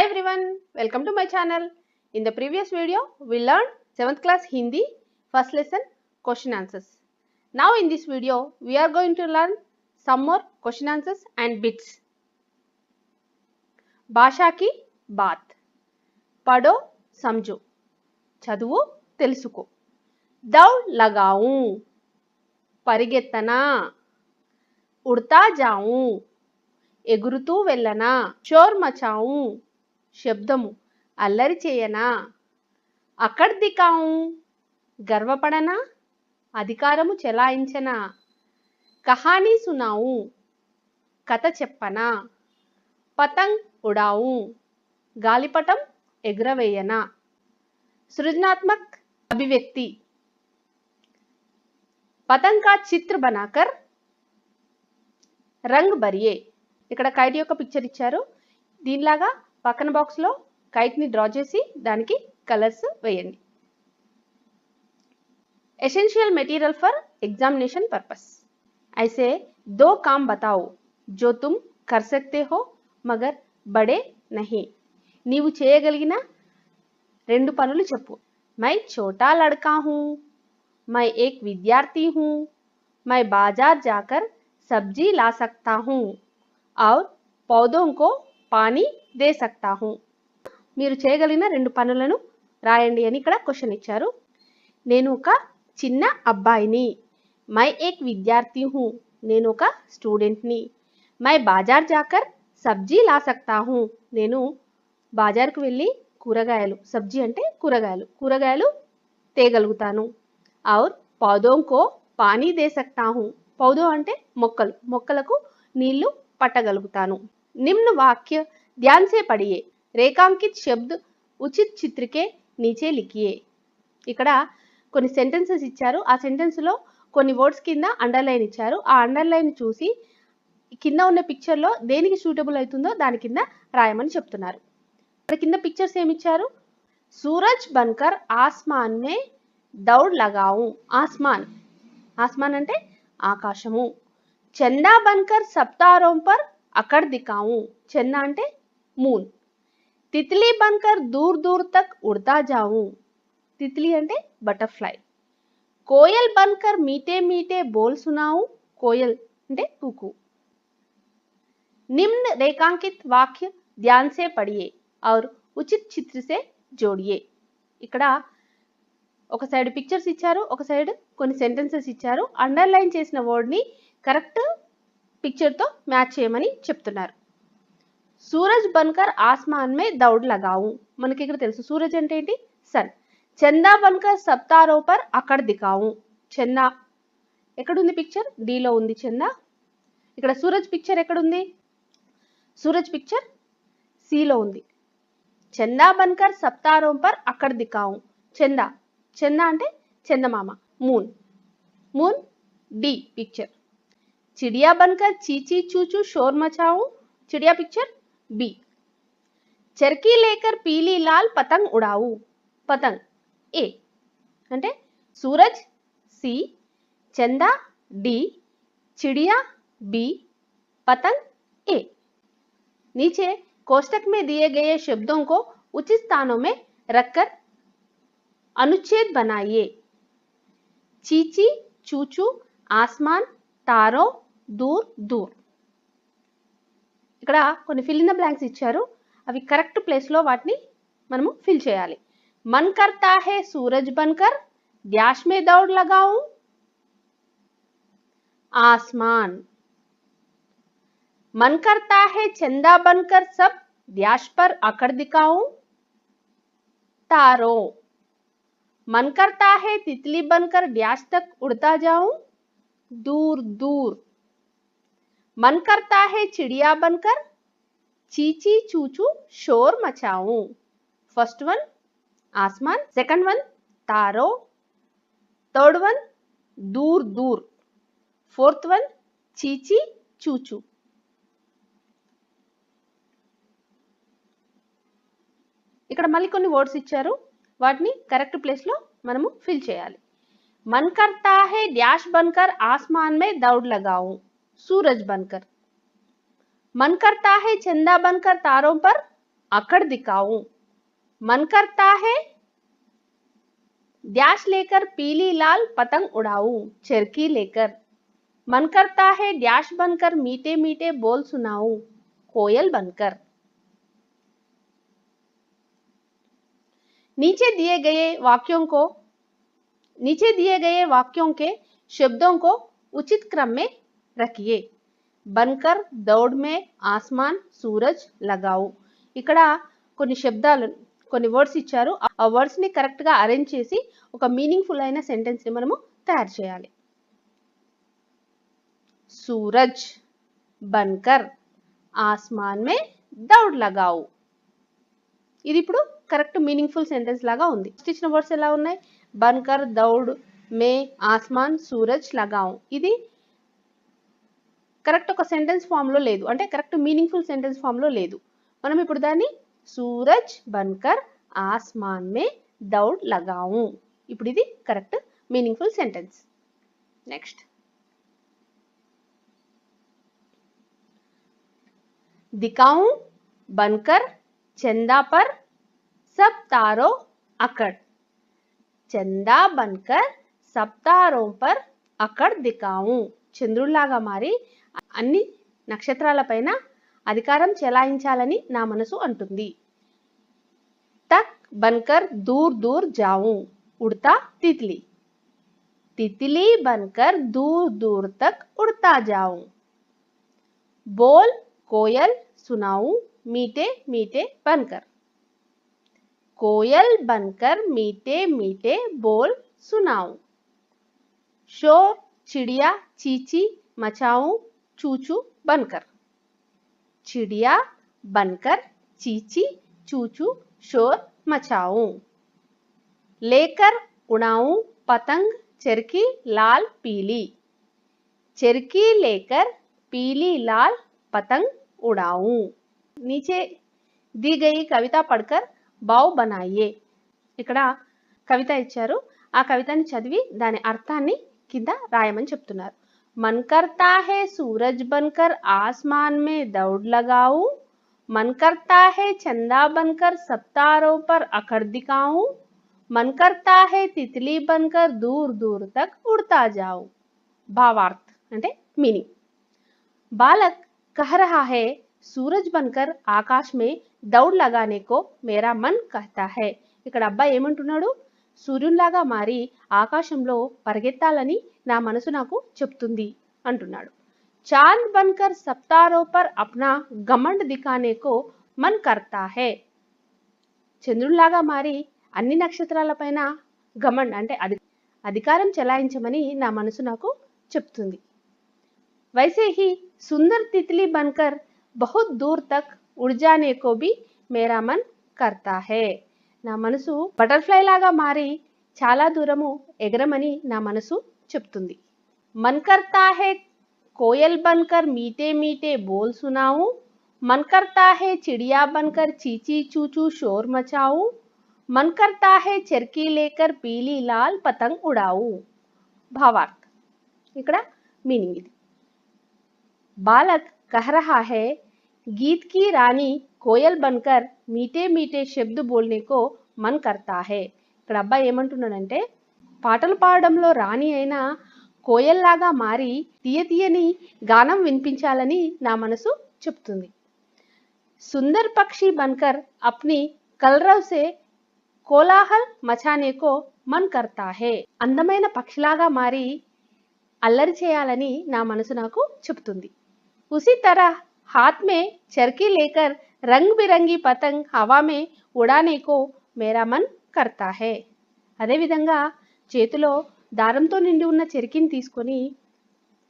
Hi everyone, welcome to my channel. In the previous video, we learned 7th class Hindi first lesson question answers. Now in this video, we are going to learn some more question answers and bits. भाषा की बात, पढ़ो समझो, చదువు తెలుసుకో, दौड़ लगाऊं, పరిగెత్తనా, उड़ता जाऊं, ఎగురుతూ వెళ్ళనా, షోర్ మచాऊं, శబ్దము, అల్లరి చేయనా, అక్కడ్ దికాऊं, గర్వపడనా, అధికారము చెలాయించనా, కహానీ సునాऊं, కథ చెప్పనా, పతంగ్ ఉడాऊं, గాలిపటం ఎగురవేయనా. సృజనాత్మक అభివ్యక్తి, పతంగ్ కా చిత్ర బనాకర్ రంగ్ భరియే. ఇక్కడ కైట్ యొక్క పిక్చర్ ఇచ్చారు, దీనిలాగా పక్కన బాక్స్లో కైట్ని డ్రా చేసి దానికి కలర్స్ వేయండి. Essential material for examination purpose. ऐसे दो काम बताओ जो तुम कर सकते हो मगर बड़े नहीं. నీవు చేయగలిగిన రెండు పనులు చెప్పు. मैं छोटा लड़का हूँ, मैं एक विद्यार्थी हूँ, मैं बाजार जाकर सब्जी ला सकता हूँ और पौधों को पानी दे सकता हूँ. మీరు చేయగలిగిన రెండు పనులను రాయండి అని ఇక్కడ క్వశ్చన్ ఇచ్చారు. నేను ఒక చిన్న అబ్బాయిని, मैं एक विद्यार्थी हूँ, నేను ఒక స్టూడెంట్ని, मैं बाजार जाकर सब्जी ला सकता हूँ, నేను బాజార్కు వెళ్ళి కూరగాయలు, సబ్జీ అంటే కూరగాయలు తేగలుగుతాను. और पौधों को पानी दे सकता हूँ, పౌధో అంటే మొక్కలకు నీళ్లు పట్టగలుగుతాను. निम्न वाक्य ध्यान से पढ़िए, रेखांकित शब्द उचित चित्र के नीचे लिखिए. ఇక్కడ కొన్ని సెంటెన్సెస్ ఇచ్చారు, ఆ సెంటెన్స్లో కొన్ని వర్డ్స్ కింద అండర్లైన్ ఇచ్చారు. ఆ అండర్లైన్ చూసి కింద ఉన్న పిక్చర్లో దేనికి సూటబుల్ అవుతుందో దాని కింద రాయమని చెప్తున్నారు. ఇక్కడ కింద పిక్చర్స్ ఏమి ఇచ్చారు? సూరజ్ బన్కర్ ఆస్మాన్ మే దౌడ్ లగాऊं, ఆస్మాన్ అంటే ఆకాశము. చందా బన్కర్ సప్తారోం పర్ అకడ్ దికాऊं, చందా అంటే మూన్. తిత్లీ బన్కర్ దూర్ దూర్ తక్ ఉడతా జాऊं, తిత్లీ అంటే బటర్ఫ్లై. కోయల్ బన్కర్ మీటే మీటే బోల్ సునాऊं, కోయల్ అంటే కుకు. निम्न रेखांकित वाक्य ध्यान से पढ़िए और उचित चित्र से जोड़िए. ఇక్కడ ఒక సైడ్ పిక్చర్స్ ఇచ్చారు, ఒక సైడ్ కొన్ని సెంటెన్సెస్ ఇచ్చారు. అండర్లైన్ చేసిన వర్డ్ని కరెక్ట్ పిక్చర్తో మ్యాచ్ చేయమని చెప్తున్నారు. సూరజ్ బన్కర్ ఆస్మాన్ మే దౌడ్ లగాऊं, మనకి ఇక్కడ తెలుసు సూరజ్ అంటే ఏంటి? సన్. చందా బన్కర్ సప్తారో పర్ అకడ్ దికాऊं, చందా ఎక్కడుంది పిక్చర్? డీలో ఉంది చందా. ఇక్కడ సూరజ్ పిక్చర్ ఎక్కడుంది? సూరజ్ పిక్చర్ సిలో ఉంది. చందా బన్కర్ సప్తారోం పర్ అకడ్ దికాऊं, చందా అంటే చందమామ, మూన్ డి పిక్చర్. చిడియా బన్కర్ చీచీ చూచూ షోర్ మచాऊं, చిడియా పిక్చర్ బి. చర్కీ లేకర్ పీలీ లాల్ పతంగ్ ఉడాऊं, పతంగ్ ఏ అంటే सूरज सी, चंदा डी, चिड़िया बी, पतंग ए. नीचे कोष्टक में दिए गए शब्दों को उचित स्थानों में रखकर अनुच्छेद बनाइए. चीची चूचू, आसमान, तारों, दूर दूर. ఇక్కడ కొన్ని ఫిల్ ఇన్ ద బ్లాంక్స్ ఇచ్చారు, అవి కరెక్ట్ ప్లేస్లో వాటిని మనము ఫిల్ చేయాలి. मन करता है सूरज बनकर ड्याश में दौड़ लगाऊं, आसमान. मन करता है चंदा बनकर सब ड्याश पर अकड़ दिखाऊं, तारों. मन करता है तितली बनकर ड्याश तक उड़ता जाऊं, दूर दूर. मन करता है चिड़िया बनकर चीची चूचू शोर मचाऊं. फर्स्ट वन आसमान, सेकंड वन तारो, थर्ड वन दूर दूर, फोर्थ वन चीची चूचू. ఇక్కడ మళ్ళీ కొన్ని వర్డ్స్ ఇచ్చారు, వాటిని కరెక్ట్ ప్లేస్లో మనము ఫిల్ చేయాలి. मन करता है डैश बनकर आसमान में दौड़ लगाऊं, सूरज बनकर. मन करता है चंदा बनकर तारों पर अकड़ दिखाऊं। मन करता है डैश लेकर पीली लाल पतंग उड़ाऊं, चरखी लेकर। मन करता है डैश बनकर मीठे मीठे बोल सुनाऊं, कोयल बनकर। नीचे दिए गए वाक्यों के शब्दों को उचित क्रम में रखिए। बनकर, दौड़ में, आसमान, सूरज लगाओ। ఇక్కడ కొన్ని శబ్దాలు కొన్ని వర్డ్స్ ఇచ్చారు. ఆ వర్డ్స్ ని కరెక్ట్ గా అరేంజ్ చేసి ఒక మీనింగ్ఫుల్ అయిన సెంటెన్స్ ని మనము తయారు చేయాలి. सूरज बनकर आसमान में दौड़ लगाओ. ఇది ఇప్పుడు కరెక్ట్ మీనింగ్ఫుల్ సెంటెన్స్ లాగా ఉంది. ఇచ్చిన వర్డ్స్ ఎలా ఉన్నాయి? బన్కర్, దౌడ్, మే, ఆస్మాన్, సూరజ్, లగావ్. ఇది కరెక్ట్ ఒక సెంటెన్స్ ఫామ్ లో లేదు, అంటే కరెక్ట్ మీనింగ్ఫుల్ సెంటెన్స్ ఫామ్ లో లేదు. మనం ఇప్పుడు దాన్ని సూరజ్ బన్కర్ ఆస్మాన్ మే దౌడ్ లగావు. ఇప్పుడు ఇది కరెక్ట్ మీనింగ్ఫుల్ సెంటెన్స్. నెక్స్ట్, दिखाऊं बनकर चंदा पर सब तारों अकड़. चंदा बनकर सब तारों पर अकड़ दिखाऊं. చంద్రుల్లాగా మారి అన్ని నక్షత్రాలపైన అధికారం చెలాయించాలని నా మనసు అంటుంది. తక్ బన్కర్ దూర్ దూర్ జాऊं. ఉడతా తిత్లీ. తిత్లీ బన్కర్ దూర్ దూర్ తక్ ఉడతా జాऊं. बोल कोयल सुनाऊं मीठे मीठे बनकर. कोयल बनकर मीठे मीठे बोल सुनाऊं. शोर चिड़िया चींची मचाऊं चूचू बनकर. चिड़िया बनकर चींची चूचू शोर मचाऊं. लेकर उड़ाऊं पतंग चरखी लाल पीली. चरखी लेकर पीली लाल पतंग उड़ाऊं. नीचे दी गई कविता पढ़कर भाव बनाइए. ఇక్కడ కవిత ఇచ్చారు, ఆ కవితని చదివి దాని అర్థాన్ని కింద రాయమని చెప్తున్నారు. मन करता है सूरज बनकर आसमान में दौड़ लगाऊं. मन करता है चंदा बनकर सब तारों पर अकड़ दिखाऊं. मन करता है तितली बनकर दूर दूर तक उड़ता जाऊं. భావార్థ్ అంటే మీనింగ్. बालक कह रहा है सूरज बनकर आकाश में दौड़ लगाने को मेरा मन कहता है. ఇక్కడ అబ్బాయి ఏమంటున్నాడు? సూర్యునిలాగా మారి ఆకాశంలో పరిగెత్తాలని నా మనసు నాకు చెప్తుంది అంటున్నాడు. చాంద్ బన్కర్ సబ్ తారోं पर अपना घमंड दिखाने को मन करता है. చంద్రునిలాగా మారి అన్ని నక్షత్రాలపైన ఘమండ్ అంటే అధికారం చెలాయించమని నా మనసు నాకు చెప్తుంది. वैसे ही सुंदर तितली बनकर बहुत दूर तक उड़ जाने को भी मेरा मन करता है. నా మనసు బటర్ఫ్లై లాగా మారి చాలా దూరము ఎగరమని నా మనసు చెప్తుంది. मन करता है कोयल बनकर मीठे मीठे बोल सुनाऊं. मन करता है चिड़िया बनकर चींची चूचू शोर मचाऊं. मन करता है चरखी लेकर पीली लाल पतंग उड़ाऊं. భావార్థ్. ఇక్కడ మీనింగ్ ఇది. बालक कह रहा है गीत की रानी कोयल बनकर मीठे मीठे शब्द बोलने को मन करता है. ఇక్కడ అబ్బాయి ఏమంటున్నాడంటే పాటలు పాడడంలో రాణి అయిన కోయల్లాగా మారి తీయని గానం వినిపించాలని నా మనసు చెప్తుంది. सुंदर पक्षी बनकर अपनी कलरव से कोलाहल मचाने को मन करता है. అందమైన పక్షిలాగా మారి అల్లరి చేయాలని నా మనసు నాకు చెప్తుంది. उसी तरह हाथ में चरखी लेकर रंग बिरंगी पतंग हवा में उड़ाने को मेरा मन करता है. అదే విధంగా చేతిలో దారంతో నిండి ఉన్న చెరికిని తీసుకొని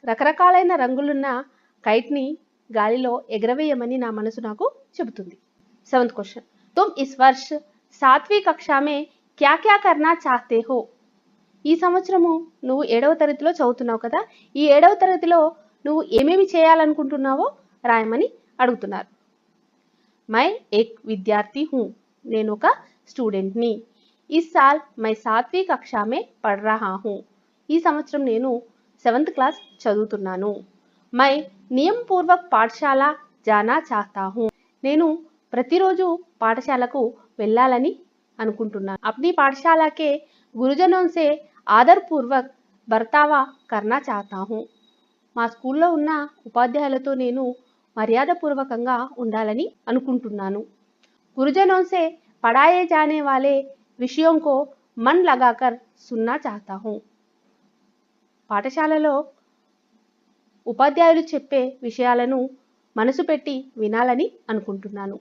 రకరకాలైన రంగులున్న కైట్ని గాలిలో ఎగరవేయమని నా మనసు నాకు చెబుతుంది. 7th question. तुम इस वर्ष 7वीं कक्षा में क्या क्या करना चाहते हो. ఈ సంవత్సరము నువ్వు 7వ తరగతిలో చదువుతున్నావు కదా, ఈ 7వ తరగతిలో నువ్వు ఏమేమి చేయాలనుకుంటున్నావో రాయమని అడుగుతున్నారు. मैं एक विद्यार्थी हूँ. నేను ఒక స్టూడెంట్ని. इस साल मैं 7वीं कक्षा में पढ़ रहा हूँ. ఈ సంవత్సరం నేను 7th క్లాస్ చదువుతున్నాను. मैं नियम पूर्वक पाठशाला जाना चाहता हूँ. నేను ప్రతిరోజు పాఠశాలకు వెళ్ళాలని అనుకుంటున్నాను. अपनी पाठशाला के गुरुजनों से ఆదర్పూర్వక్ బర్తావా కర్నా చాతా హూ. మా స్కూల్లో ఉన్న ఉపాధ్యాయులతో నేను మర్యాదపూర్వకంగా ఉండాలని అనుకుంటున్నాను. గురుజనోं से पढ़ाए जाने वाले विषयों को मन लगाकर सुनना चाहता हूँ. పాఠశాలలో ఉపాధ్యాయులు చెప్పే విషయాలను మనసు పెట్టి వినాలని అనుకుంటున్నాను.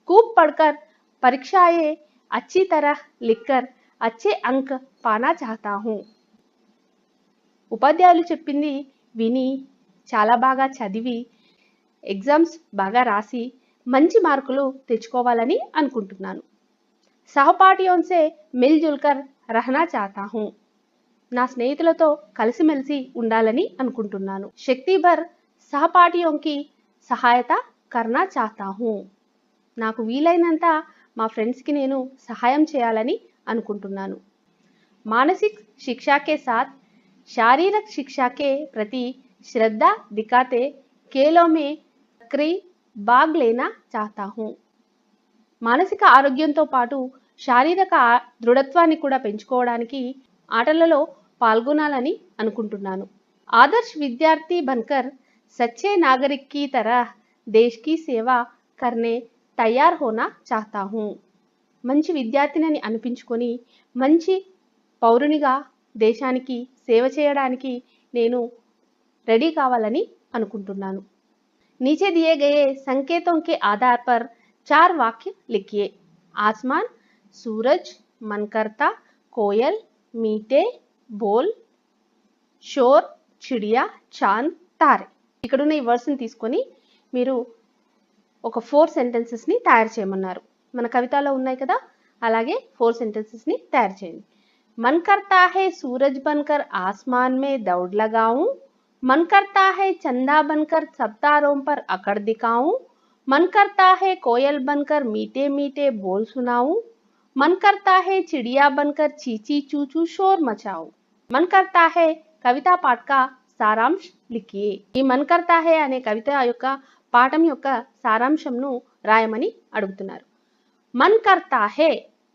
खूब पढ़कर परीक्षाएं अच्छी तरह लिखकर अच्छे अंक पाना चाहता हूँ. ఉపాధ్యాయులు చెప్పింది విని చాలా బాగా చదివి ఎగ్జామ్స్ బాగా రాసి మంచి మార్కులు తెచ్చుకోవాలని అనుకుంటున్నాను. सहपाठियों से मिलजुल कर रहना चाहता हूँ. నా స్నేహితులతో కలిసిమెలిసి ఉండాలని అనుకుంటున్నాను. శక్తి భర్ సహపాఠిयों की सहायता करना चाहता हूँ. నాకు వీలైనంత మా ఫ్రెండ్స్కి నేను సహాయం చేయాలని అనుకుంటున్నాను. मानसिक शिक्षा के साथ शारीरिक शिक्षा के प्रति श्रद्धा दिखाते खेलों में सक्रिय भाग लेना चाहता हूँ. మానసిక ఆరోగ్యంతో పాటు శారీరక దృఢత్వాన్ని కూడా పెంచుకోవడానికి ఆటలలో పాల్గొనాలని అనుకుంటున్నాను. ఆదర్శ్ విద్యార్థి బన్కర్ సచ్చే నాగరిక్ की तरह देश की सेवा करने तैयार होना चाहता हूँ. మంచి విద్యార్థిని అనిపించుకొని మంచి పౌరునిగా దేశానికి సేవ చేయడానికి నేను రెడీ కావాలని అనుకుంటున్నాను. नीचे दिए गए संकेतों के आधार पर 4 वाक्य लिखिए. आसमान, सूरज, मनकर्ता, कोयल, मीठे, बोल, शोर, चिड़िया, चांद, तारे. ఇక్కడున్న ఈ వర్డ్స్ని తీసుకొని మీరు ఒక 4 సెంటెన్సెస్ని తయారు చేయమన్నారు. మన కవితలో ఉన్నాయి కదా, అలాగే 4 సెంటెన్సెస్ని తయారు చేయండి. मन करता है सूरज बनकर आसमान में दौड़ लगाऊं. मन करता है चंदा बनकर सब तारों पर अकड़ दिखाऊं. मन करता है कोयल बनकर मीठे मीठे बोल सुनाऊं. मन करता है चिड़िया बनकर चीची चूचू शोर मचाऊं. मन करता है కవితా పాఠ का సారాంశ్ లిఖియే. ఈ మన్ కర్తా హే అనే కవిత యొక్క పాఠం యొక్క సారాంశంను రాయమని అడుగుతున్నారు. మన్ కర్తా హే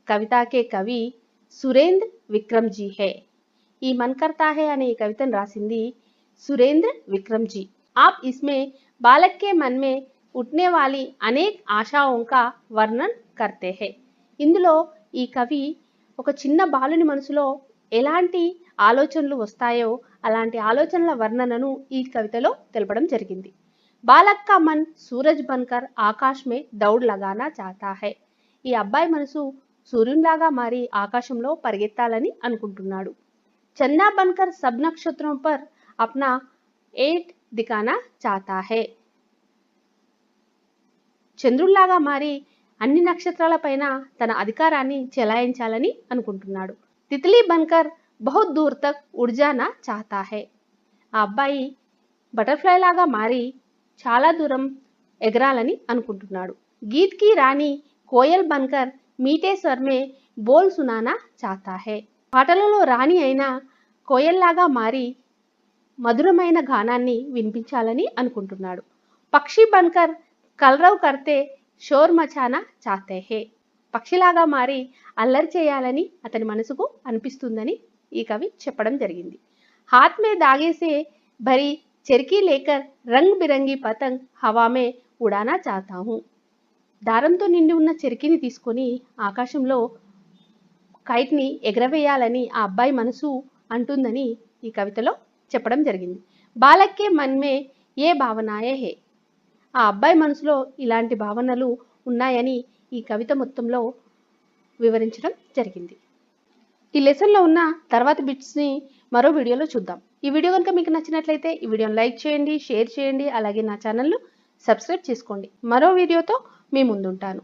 కవితా కే కవి సురేంద్ర విక్రమ్ జీ హే. ఈ మన్ కర్తా హే అనే ఈ కవితను రాసింది సురేంద్ర విక్రమ్ జీ. आप इसमें बालक के मन में उठने वाली अनेक आशाओं का वर्णन करते हैं. ఇందులో ఈ కవి ఒక చిన్న బాలుని మనసులో ఎలాంటి ఆలోచనలు వస్తాయో అలాంటి ఆలోచనల వర్ణనను ఈ కవితలో తెలపడం జరిగింది. బాలక్ కా మన్ సూరజ్ బన్కర్ ఆకాశ్ మే దౌడ్ లగానా చాహతా హై. ఈ అబ్బాయి మనసు సూర్యునిలాగా మారి ఆకాశంలో పరిగెత్తాలని అనుకుంటున్నాడు. చందా బన్కర్ సబ్ నక్షత్రం పర్ అప్నా ఏట్ దికానా చాహతా హై. చంద్రుల్లాగా మారి అన్ని నక్షత్రాలపైన తన అధికారాన్ని చెలాయించాలని అనుకుంటున్నాడు. తిత్లీ బన్కర్ బహుత్ దూర్ తక్ ఉడ్ జానా చాహతా హై. ఆ అబ్బాయి బటర్ఫ్లై లాగా మారి చాలా దూరం ఎగరాలని అనుకుంటున్నాడు. గీత్ కి రాణి కోయల్ బన్కర్ మీటే స్వర్ మే బోల్ సునానా చాహతా హై. పాటలలో రాణి అయిన కోయల్లాగా మారి మధురమైన గానాన్ని వినిపించాలని అనుకుంటున్నాడు. పక్షి బన్కర్ కలరవ్ కర్తే షోర్ మచానా చాహతే హే. పక్షిలాగా మారి అల్లరి చేయాలని అతని మనసుకు అనిపిస్తుందని ఈ కవి చెప్పడం జరిగింది. హాత్ మే దాగే సే భరి చెర్కీ లేకర్ రంగ్ బిరంగి పతంగ్ హవా మే ఉడానా చాహతా హూ. దారంతో నిండి ఉన్న చెరికిని తీసుకొని ఆకాశంలో కైట్ని ఎగరవేయాలని ఆ అబ్బాయి మనసు అంటుందని ఈ కవితలో చెప్పడం జరిగింది. బాలక్కే మన్మే ఏ భావనాయే హే. ఆ అబ్బాయి మనసులో ఇలాంటి భావనలు ఉన్నాయని ఈ కవిత మొత్తంలో వివరించడం జరిగింది. ఈ లెసన్లో ఉన్న తర్వాత బిట్స్ని మరో వీడియోలో చూద్దాం. ఈ వీడియో కనుక మీకు నచ్చినట్లయితే ఈ వీడియోని లైక్ చేయండి, షేర్ చేయండి, అలాగే నా ఛానల్ను సబ్స్క్రైబ్ చేసుకోండి. మరో వీడియోతో మీ ముందుంటాను.